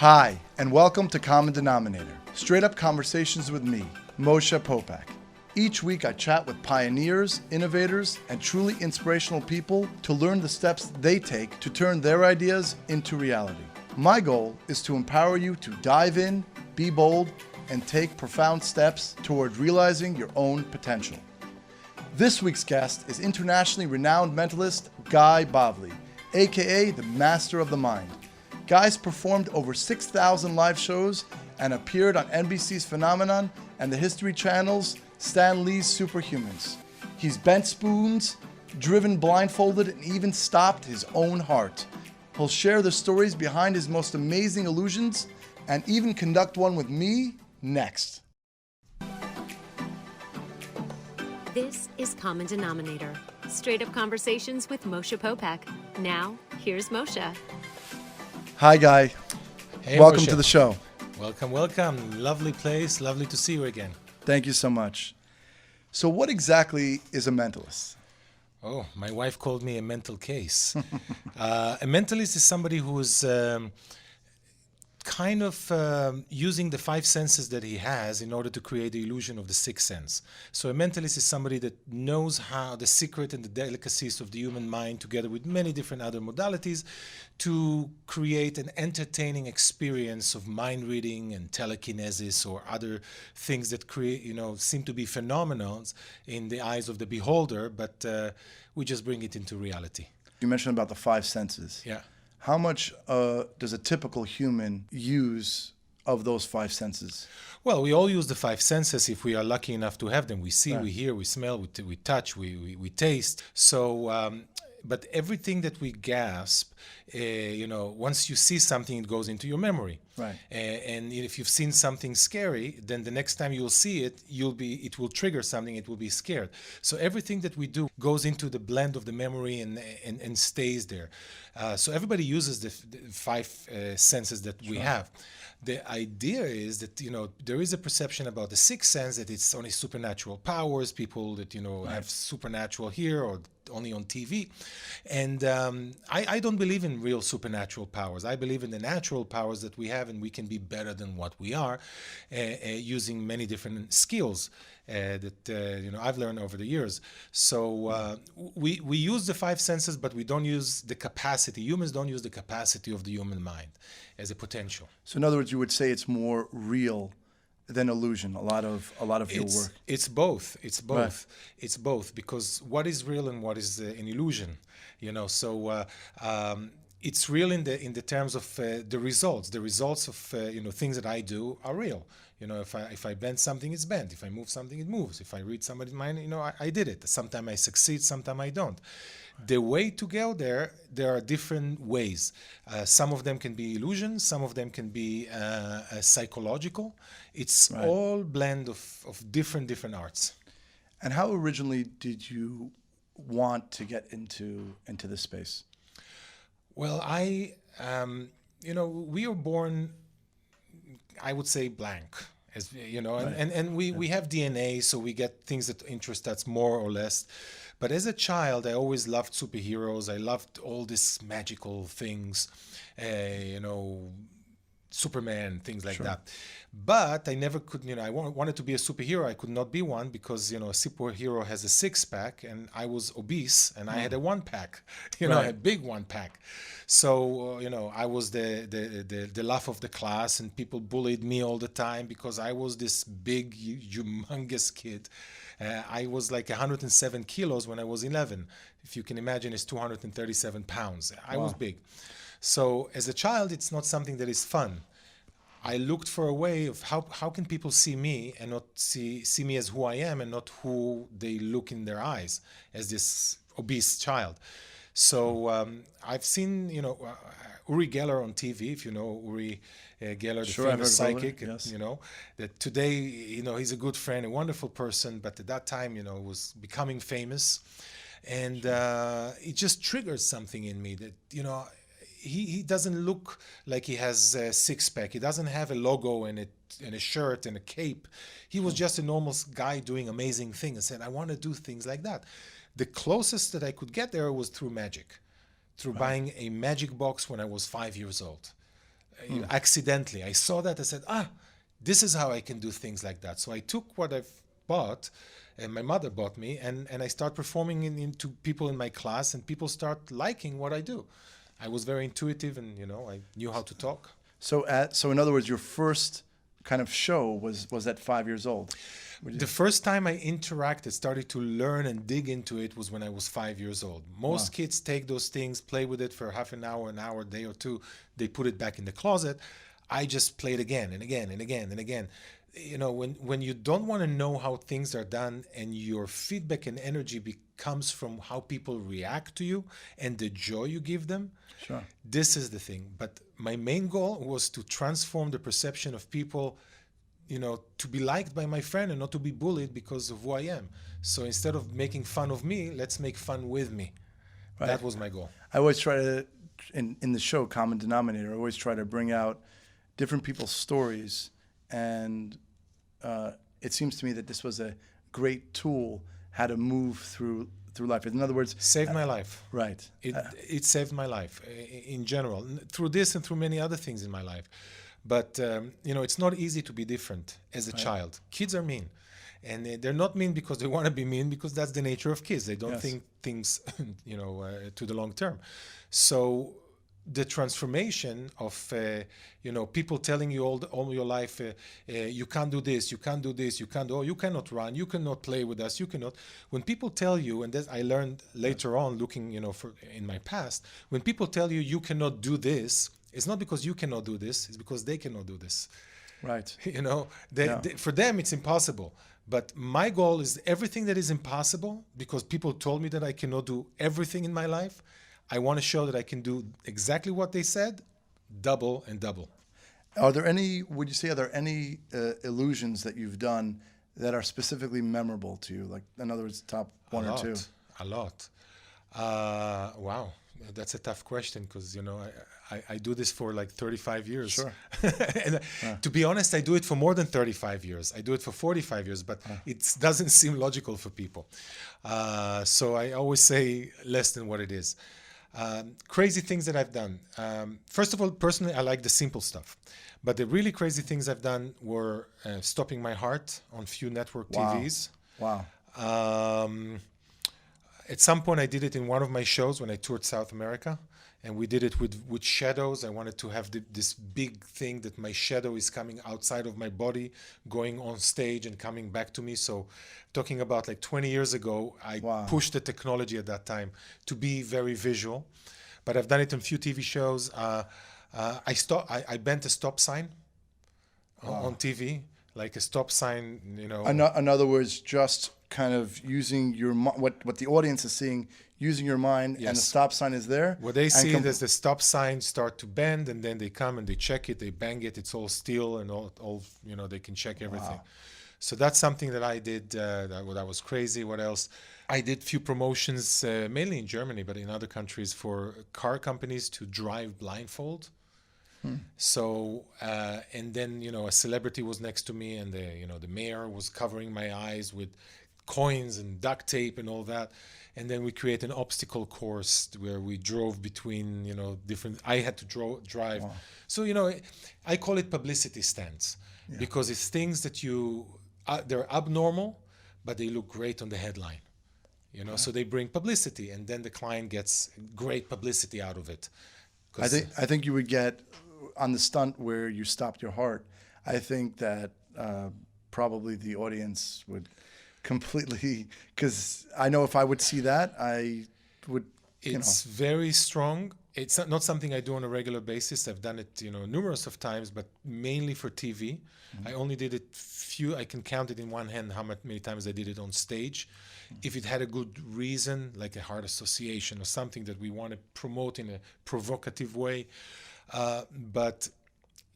Hi, and welcome to Common Denominator, straight up conversations with me, Moshe Popack. Each week I chat with pioneers, innovators, and truly inspirational people to learn the steps they take to turn their ideas into reality. My goal is to empower you to dive in, be bold, and take profound steps toward realizing your own potential. This week's guest is internationally renowned mentalist Guy Bavli, aka the Master of the Mind. Guy's performed over 6,000 live shows and appeared on NBC's Phenomenon and the History Channel's Stan Lee's Superhumans. He's bent spoons, driven blindfolded, and even stopped his own heart. He'll share the stories behind his most amazing illusions and even conduct one with me next. This is Common Denominator, straight up conversations with Moshe Popack. Now, here's Moshe. Hi, Guy. Hey, welcome Moshe. to the show. Welcome. Lovely place. Lovely to see you again. Thank you so much. So what exactly is a mentalist? Oh, my wife called me a mental case. A mentalist is somebody who is using the five senses that he has in order to create the illusion of the sixth sense. So a mentalist is somebody that knows how the secret and the delicacies of the human mind, together with many different other modalities, to create an entertaining experience of mind reading and telekinesis or other things that create, seem to be phenomena in the eyes of the beholder, but we just bring it into reality. You mentioned about the five senses. Yeah. How much does a typical human use of those five senses? Well, we all use the five senses if we are lucky enough to have them. We see, Right. we hear, we smell, we touch, we taste. So, but everything that we grasp, once you see something, it goes into your memory. Right. And if you've seen something scary, then the next time you'll see it, it will trigger something. It will be scared. So everything that we do goes into the blend of the memory and stays there. So everybody uses the five senses that we have. The idea is that, there is a perception about the sixth sense that it's only supernatural powers, people that, Right. have supernatural here or only on TV. And I don't believe in real supernatural powers. I believe in the natural powers that we have, and we can be better than what we are using many different skills that I've learned over the years. So we use the five senses, but we don't use the capacity. Humans don't use the capacity of the human mind as a potential. So in other words, you would say it's more real than illusion. A lot of your work. It's both. Right. It's both, because what is real and what is an illusion, So it's real in the terms of the results. The results of things that I do are real. If I bend something, it's bent. If I move something, it moves. If I read somebody's mind, I did it. Sometimes I succeed, sometimes I don't. The way to go there are different ways. Some of them can be illusions. Some of them can be psychological. It's Right. all blend of different arts. And how originally did you want to get into this space? Well, we are born, I would say, blank, Right. and we have DNA, so we get things that interest us more or less. But as a child, I always loved superheroes. I loved all these magical things, Superman, things like Sure. that. But I never could, I wanted to be a superhero. I could not be one because, a superhero has a six-pack and I was obese and I had a one-pack, Right. a big one-pack. So, I was the laugh of the class, and people bullied me all the time because I was this big, humongous kid. I was like 107 kilos when I was 11. If you can imagine, it's 237 pounds. I was Wow. big. So as a child, it's not something that is fun. I looked for a way of how can people see me and not see me as who I am and not who they look in their eyes as this obese child. So I've seen, Uri Geller on TV, if you know Uri Geller, the Sure, I've famous heard of Uri, psychic, yes. that today, he's a good friend, a wonderful person, but at that time, was becoming famous. And it just triggered something in me that, he doesn't look like he has a six-pack. He doesn't have a logo and a shirt and a cape. He was just a normal guy doing amazing things. I said, I want to do things like that. The closest that I could get there was through magic, through buying a magic box when I was 5 years old. accidentally. I saw that. I said, this is how I can do things like that. So I took what I've bought, and my mother bought me, and I start performing into people in my class, and people start liking what I do. I was very intuitive, and I knew how to talk. So in other words, your first kind of show was at 5 years old. The first time I started to learn and dig into it was when I was 5 years old. Most kids take those things, play with it for half an hour, a day or two. They put it back in the closet. I just played again and again and again and again. When you don't want to know how things are done, and your feedback and energy comes from how people react to you and the joy you give them. Sure. This is the thing. But my main goal was to transform the perception of people, to be liked by my friend and not to be bullied because of who I am. So instead of making fun of me, let's make fun with me. Right. That was my goal. I always try to, in the show, Common Denominator, I always try to bring out different people's stories. And it seems to me that this was a great tool how to move through life. In other words, saved my life. Right. It saved my life in general, through this and through many other things in my life. But it's not easy to be different as a child. Kids are mean, and they're not mean because they want to be mean, because that's the nature of kids. They don't think things, to the long term. So the transformation of people telling you all your life, you can't do this, you can't do this, you cannot run, you cannot play with us, you cannot. When people tell you, and that I learned later on, looking in my past, when people tell you cannot do this, it's not because you cannot do this, it's because they cannot do this. Right. For them it's impossible. But my goal is everything that is impossible, because people told me that I cannot do everything in my life. I want to show that I can do exactly what they said, double and double. Are there any illusions that you've done that are specifically memorable to you? Like, in other words, top one or two? A lot. Wow. That's a tough question, because, I do this for like 35 years. Sure. And to be honest, I do it for more than 35 years. I do it for 45 years, but it doesn't seem logical for people. So I always say less than what it is. Crazy things that I've done. First of all, personally, I like the simple stuff. But the really crazy things I've done were stopping my heart on few network TVs. Wow. At some point, I did it in one of my shows when I toured South America. And we did it with shadows. I wanted to have this big thing that my shadow is coming outside of my body, going on stage and coming back to me. So talking about like 20 years ago, I pushed the technology at that time to be very visual. But I've done it on a few TV shows. I bent a stop sign on TV, like a stop sign, In other words, just kind of using your what the audience is seeing, using your mind, and the stop sign is there. What they see is the stop sign start to bend, and then they come and they check it, they bang it, it's all steel, and all they can check everything. Wow. So that's something that I did. That was crazy. What else? I did few promotions, mainly in Germany, but in other countries, for car companies to drive blindfold. So and then a celebrity was next to me, and the mayor was covering my eyes with coins and duct tape and all that. And then we create an obstacle course where we drove between, different. I had to drive. Wow. So, I call it publicity stunts, because it's things that they're abnormal, but they look great on the headline. So they bring publicity, and then the client gets great publicity out of it. I think you would get on the stunt where you stopped your heart. I think that probably the audience would completely, because I know if I would see that, I would. It's very strong. It's not something I do on a regular basis. I've done it, numerous of times, but mainly for TV. Mm-hmm. I only did it few. I can count it in one hand how many times I did it on stage. Mm-hmm. If it had a good reason, like a heart association or something that we want to promote in a provocative way, but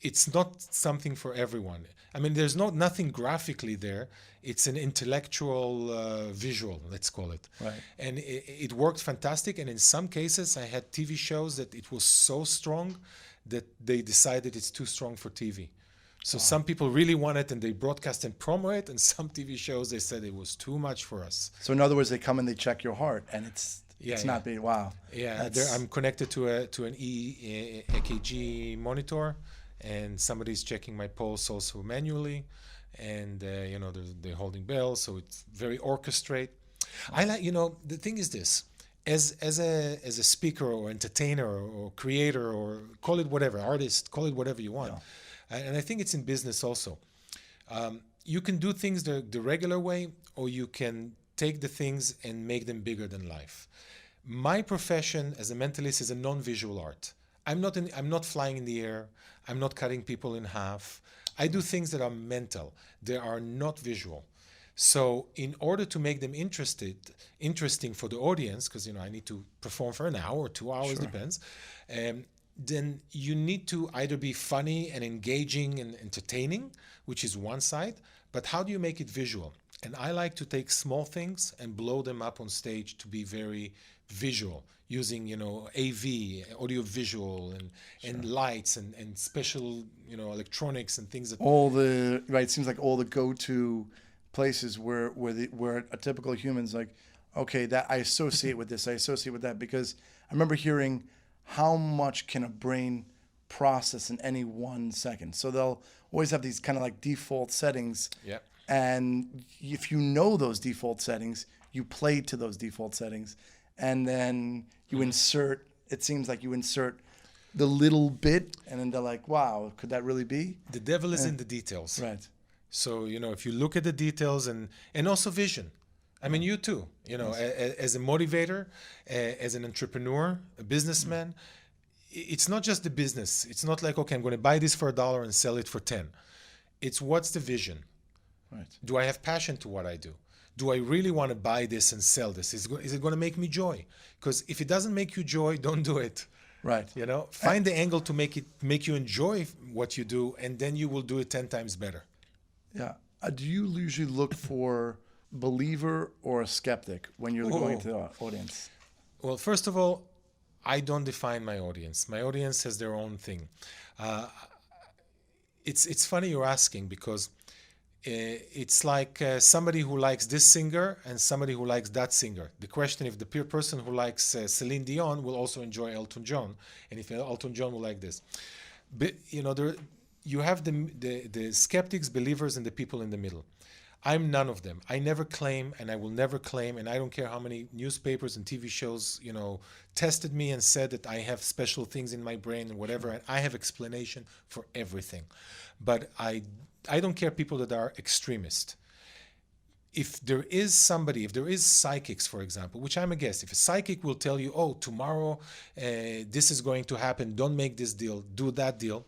it's not something for everyone. I mean, there's nothing graphically there. It's an intellectual visual, let's call it. Right. And it worked fantastic. And in some cases, I had TV shows that it was so strong that they decided it's too strong for TV. So some people really want it and they broadcast and promo it. And some TV shows, they said it was too much for us. So in other words, they come and they check your heart, and it's Yeah, it's yeah. not being, wow. Yeah, I'm connected to an EKG monitor, and somebody's checking my pulse also manually, and they're holding bells, so it's very orchestrate. I like, the thing is this, as a speaker or entertainer or creator, or call it whatever, artist, call it whatever you want, and I think it's in business also. You can do things the regular way, or you can take the things and make them bigger than life. My profession as a mentalist is a non-visual art. I'm not flying in the air. I'm not cutting people in half. I do things that are mental. They are not visual. So in order to make them interesting for the audience, because I need to perform for an hour or 2 hours, depends. Then you need to either be funny and engaging and entertaining, which is one side. But how do you make it visual? And I like to take small things and blow them up on stage to be very visual, using AV, audio visual, and lights and special electronics and things that it seems like all the go-to places where a typical human's like, okay, that I associate with this, I associate with that, because I remember hearing how much can a brain process in any 1 second. So they'll always have these kind of like default settings. Yeah. And if you know those default settings, you play to those default settings, and then you insert. It seems like you insert the little bit, and then they're like, "Wow, could that really be?" The devil is in the details. Right. So if you look at the details and also vision. I mean, you too. As a motivator, as an entrepreneur, a businessman, it's not just the business. It's not like, okay, I'm going to buy this for $1 and sell it for 10. It's what's the vision. Right. Do I have passion to what I do? Do I really want to buy this and sell this? Is it going to make me joy? Because if it doesn't make you joy, don't do it. Right. Find the angle to make you enjoy what you do, and then you will do it 10 times better. Yeah. Do you usually look for believer or a skeptic when you're going to the audience? Well, first of all, I don't define my audience. My audience has their own thing. It's funny you're asking, because it's like somebody who likes this singer and somebody who likes that singer. The question, if the person who likes Celine Dion will also enjoy Elton John, and if Elton John will like this. But, you have the skeptics, believers, and the people in the middle. I'm none of them. I never claim, and I will never claim, and I don't care how many newspapers and TV shows, tested me and said that I have special things in my brain and whatever, and I have explanation for everything. But I don't care people that are extremist. If there is psychics, for example, which I'm a guest, if a psychic will tell you, oh, tomorrow this is going to happen, don't make this deal, do that deal,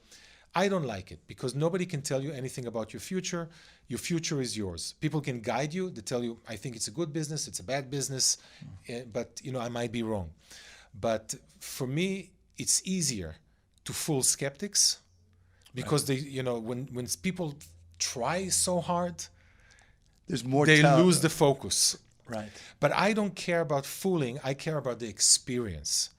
I don't like it, because nobody can tell you anything about your future. Your future is yours. People can guide you. They tell you, I think it's a good business, it's a bad business, but I might be wrong. But for me, it's easier to fool skeptics, because they, when people try so hard, there's more. They lose the focus. Right. But I don't care about fooling. I care about the experience.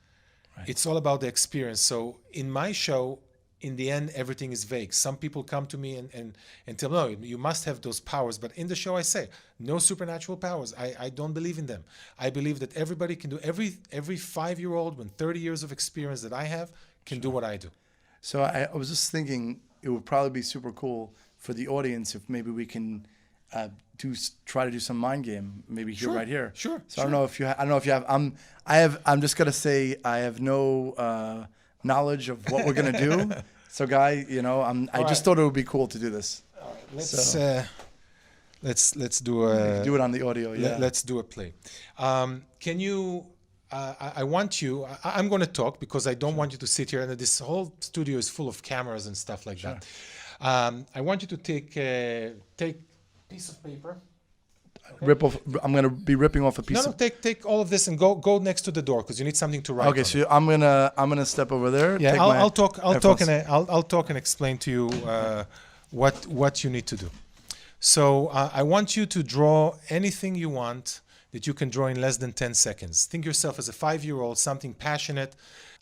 Right. It's all about the experience. So in my show, in the end, everything is vague. Some people come to me and tell me, no, you must have those powers. But in the show, I say, no supernatural powers. I don't believe in them. I believe that everybody can do, every 5-year-old with 30 years of experience that I have can do what I do. So I was just thinking it would probably be super cool for the audience if maybe we can try to do some mind game, maybe here, right here. Sure. So I don't know if you have. I'm just gonna say I have no knowledge of what we're gonna do. So, Guy, I just thought it would be cool to do this. All right, let's do a do it on the audio. Yeah. Let's do a play. Can you? I want you. I'm going to talk because I don't want you to sit here, and this whole studio is full of cameras and stuff like that. I want you to take piece of paper. Okay. Rip off. I'm going to be ripping off a piece. No, take all of this and go next to the door because you need something to write. Okay, on. so I'm gonna step over there. Yeah, I'll talk and explain to you what you need to do. So I want you to draw anything you want that you can draw in less than 10 seconds. Think yourself as a 5-year-old, something passionate.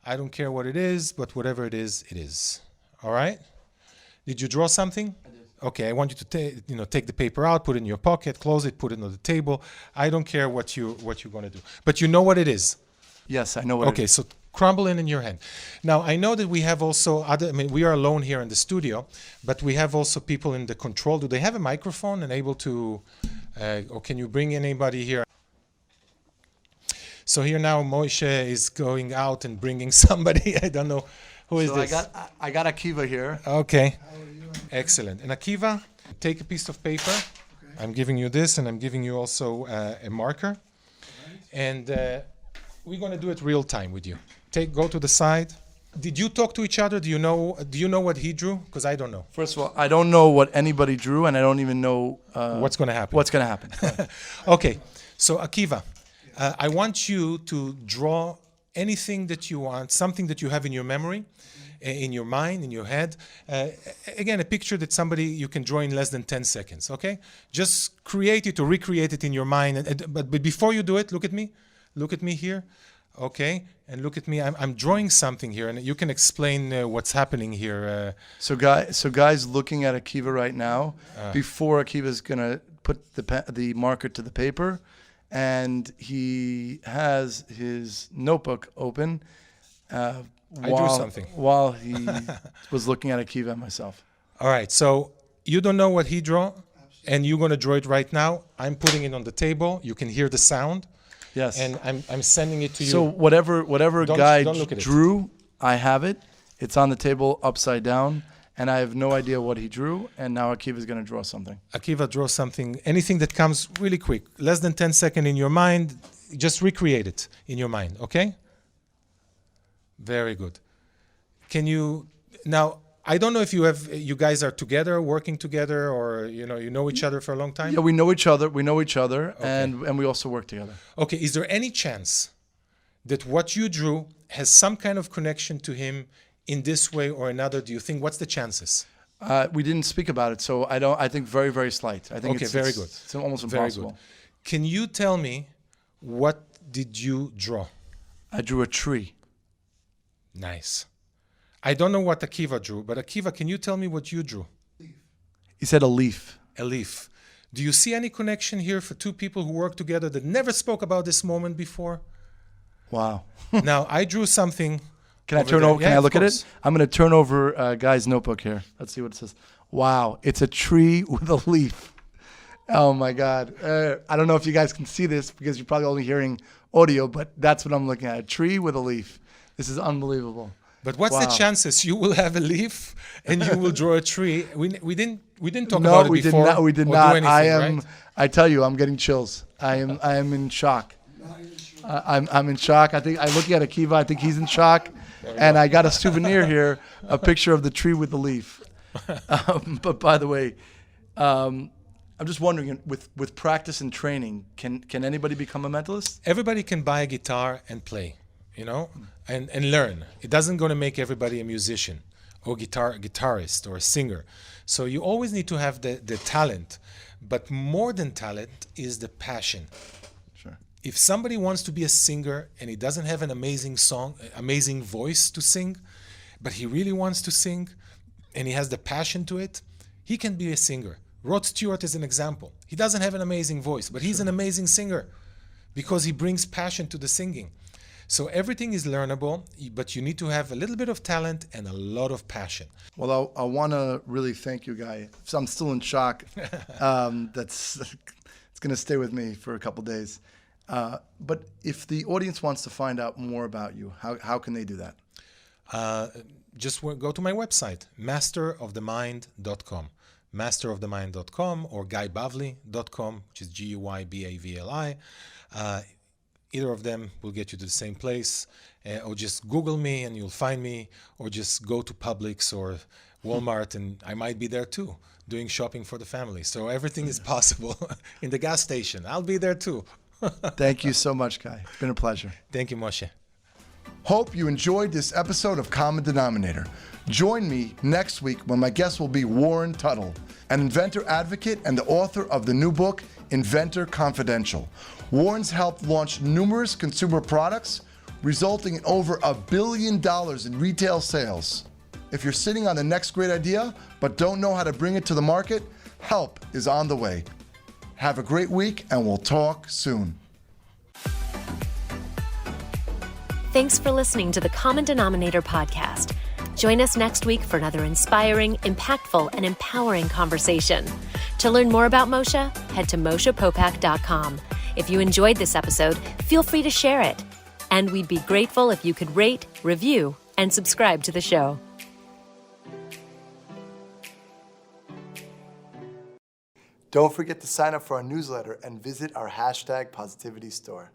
I don't care what it is, but whatever it is, it is. All right? Did you draw something? I did. Okay, I want you to take the paper out, put it in your pocket, close it, put it on the table. I don't care what you're going to do, but you know what it is. Yes, I know what it Okay, is. so crumble it in your hand. Now, I know that we have also we are alone here in the studio, but we have also people in the control. Do they have a microphone and able to, or can you bring anybody here? So here now Moshe is going out and bringing somebody. I don't know who is this. I got Akiva here. Okay, excellent. And Akiva, take a piece of paper. Okay. I'm giving you this, and I'm giving you also a marker. Right. And we're going to do it real time with you. Go to the side. Did you talk to each other? Do you know what he drew? Because I don't know. First of all, I don't know what anybody drew, and I don't even know what's going to happen. What's going to happen? Okay, so Akiva, I want you to draw anything that you want, something that you have in your memory, in your mind, in your head. Again, a picture that you can draw in less than 10 seconds, okay? Just create it or recreate it in your mind. But before you do it, look at me. Look at me here, okay? And look at me. I'm drawing something here, and you can explain what's happening here. So guys looking at Akiva right now, before Akiva's going to put the marker to the paper, and he has his notebook open I drew something while he was looking at Akiva and myself. All right, so you don't know what he drew, and you're going to draw it right now. I'm putting it on the table. You can hear the sound. Yes. And I'm sending it to you. So whatever guy drew, I have it. It's on the table upside down. And I have no idea what he drew, and now Akiva is going to draw something. Akiva, draw something, anything that comes really quick, less than 10 seconds in your mind, just recreate it in your mind, okay? Very good. Can you, now, I don't know if you guys are together, working together, or you know each other for a long time? Yeah, we know each other, okay. and we also work together. Okay, is there any chance that what you drew has some kind of connection to him in this way or another? Do you think, what's the chances? We didn't speak about it, so I think very, very slight. I think okay, very good. It's almost impossible. Very good. Can you tell me, what did you draw? I drew a tree. Nice. I don't know what Akiva drew, but Akiva, can you tell me what you drew? He said a leaf. A leaf. Do you see any connection here for two people who work together that never spoke about this moment before? Wow. Now, I drew something. Can I turn over? Can I look at it? I'm going to turn over a guy's notebook here. Let's see what it says. Wow, it's a tree with a leaf. Oh my God. I don't know if you guys can see this because you're probably only hearing audio, but that's what I'm looking at. A tree with a leaf. This is unbelievable. But what's the chances you will have a leaf and you will draw a tree? We didn't talk no, about it we before. No, we did not. Anything, right? I tell you, I'm getting chills. I am in shock. I'm in shock. I'm looking at Akiva. I think he's in shock. And I got a souvenir here, a picture of the tree with the leaf. But by the way, I'm just wondering, with practice and training, can anybody become a mentalist? Everybody can buy a guitar and play, and learn. It doesn't going to make everybody a musician or guitarist or a singer. So you always need to have the talent. But more than talent is the passion. If somebody wants to be a singer and he doesn't have an amazing voice to sing, but he really wants to sing and he has the passion to it, he can be a singer. Rod Stewart is an example. He doesn't have an amazing voice, but he's an amazing singer because he brings passion to the singing. So everything is learnable, but you need to have a little bit of talent and a lot of passion. Well, I want to really thank you, Guy. So I'm still in shock. It's going to stay with me for a couple days. But if the audience wants to find out more about you, how can they do that? Just go to my website, masterofthemind.com. masterofthemind.com or guybavli.com, which is GUYBAVLI. Either of them will get you to the same place. Or just Google me and you'll find me. Or just go to Publix or Walmart and I might be there too, doing shopping for the family. So everything is possible. In the gas station, I'll be there too. Thank you so much, Guy. It's been a pleasure. Thank you, Moshe. Hope you enjoyed this episode of Common Denominator. Join me next week when my guest will be Warren Tuttle, an inventor advocate and the author of the new book, Inventor Confidential. Warren's helped launch numerous consumer products, resulting in over $1 billion in retail sales. If you're sitting on the next great idea but don't know how to bring it to the market, help is on the way. Have a great week, and we'll talk soon. Thanks for listening to the Common Denominator podcast. Join us next week for another inspiring, impactful, and empowering conversation. To learn more about Moshe, head to MoshePopack.com. If you enjoyed this episode, feel free to share it. And we'd be grateful if you could rate, review, and subscribe to the show. Don't forget to sign up for our newsletter and visit our #Positivity store.